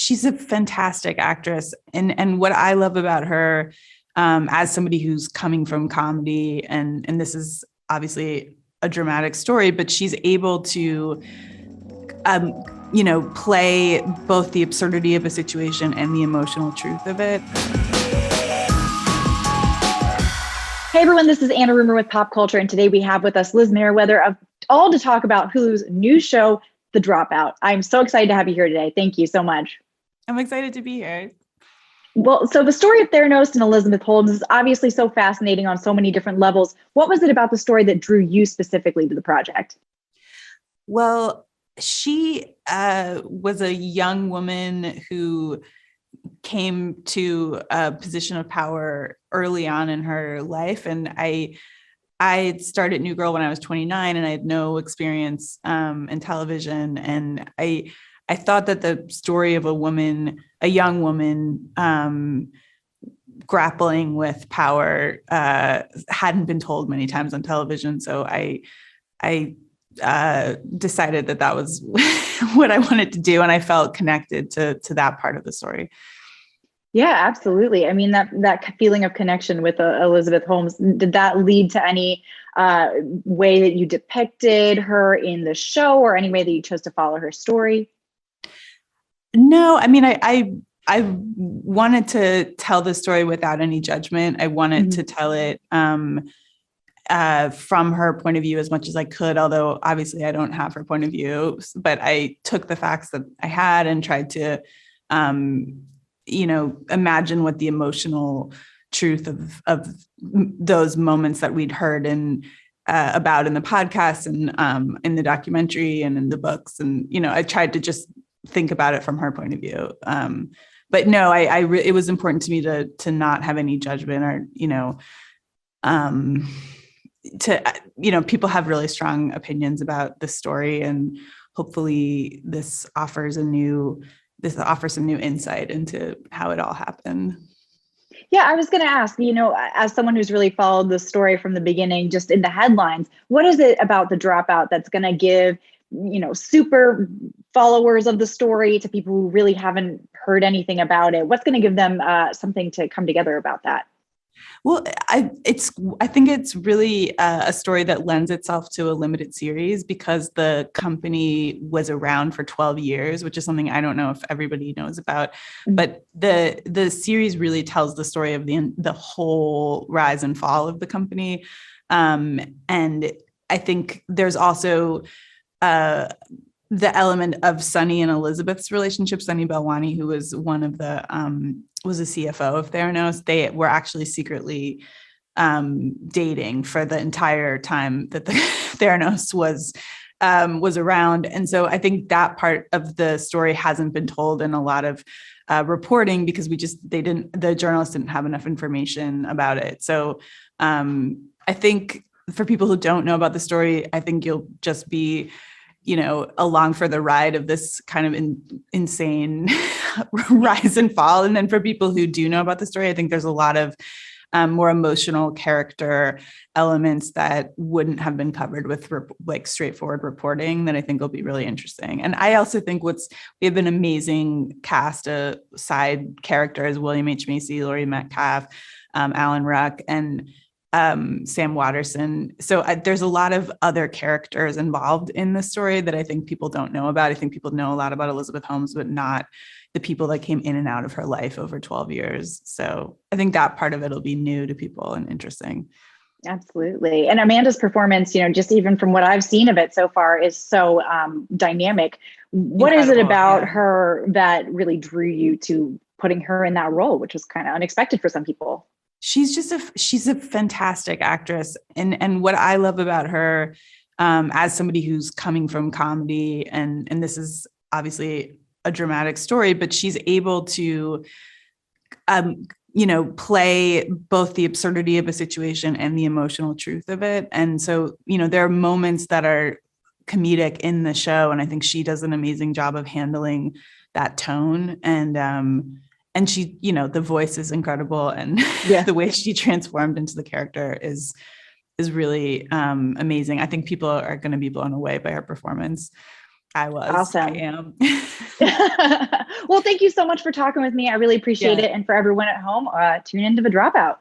she's a fantastic actress. And what I love about her, as somebody who's coming from comedy, and this is obviously a dramatic story, but she's able to, play both the absurdity of a situation and the emotional truth of it. Hey everyone, this is Anna Rumer with PopCulture, and today we have with us Liz Meriwether, all to talk about Hulu's new show, The Dropout. I'm so excited to have you here today. Thank you so much. I'm excited to be here. Well, so the story of Theranos and Elizabeth Holmes is obviously so fascinating on so many different levels. What was it about the story that drew you specifically to the project? Well, she was a young woman who came to a position of power early on in her life. And I started New Girl when I was 29 and I had no experience in television. And I thought that the story of a young woman grappling with power hadn't been told many times on television. So I decided that was what I wanted to do. And I felt connected to that part of the story. Yeah, absolutely. I mean, that feeling of connection with Elizabeth Holmes, did that lead to any way that you depicted her in the show or any way that you chose to follow her story? No, I mean, I wanted to tell the story without any judgment. I wanted to tell it from her point of view as much as I could, although obviously I don't have her point of view, but I took the facts that I had and tried to imagine what the emotional truth of those moments that we'd heard about in the podcast and in the documentary and in the books. And, I tried to just think about it from her point of view. But no, it was important to me to not have any judgment or, people have really strong opinions about the story, and hopefully this offers some new insight into how it all happened. Yeah, I was going to ask, as someone who's really followed the story from the beginning, just in the headlines, what is it about The Dropout that's going to give, super followers of the story to people who really haven't heard anything about it? What's going to give them something to come together about that? Well, I think it's really a story that lends itself to a limited series because the company was around for 12 years, which is something I don't know if everybody knows about. But the series really tells the story of the whole rise and fall of the company. And I think there's also the element of Sunny and Elizabeth's relationship. Sunny Balwani, who was one of the was a CFO of Theranos. They were actually secretly dating for the entire time that the Theranos was around. And so I think that part of the story hasn't been told in a lot of reporting because the journalists didn't have enough information about it. So I think for people who don't know about the story, I think you'll just be along for the ride of this kind of insane rise and fall. And then for people who do know about the story, I think there's a lot of more emotional character elements that wouldn't have been covered with straightforward reporting that I think will be really interesting. And I also think we have an amazing cast of side characters: William H. Macy, Laurie Metcalf, Alan Ruck, and Sam Watterson. So there's a lot of other characters involved in the story that I think people don't know about. I think people know a lot about Elizabeth Holmes, but not the people that came in and out of her life over 12 years. So I think that part of it will be new to people and interesting. Absolutely. And Amanda's performance, just even from what I've seen of it so far, is so dynamic. What is it about her that really drew you to putting her in that role, which was kind of unexpected for some people? She's a fantastic actress. And what I love about her, as somebody who's coming from comedy, and this is obviously a dramatic story, but she's able to, play both the absurdity of a situation and the emotional truth of it. And so, there are moments that are comedic in the show. And I think she does an amazing job of handling that tone. And she, the voice is incredible. And the way she transformed into the character is really amazing. I think people are going to be blown away by her performance. I Awesome. am. Well, thank you so much for talking with me. I really appreciate Yeah. it. And for everyone at home, tune into the Dropout.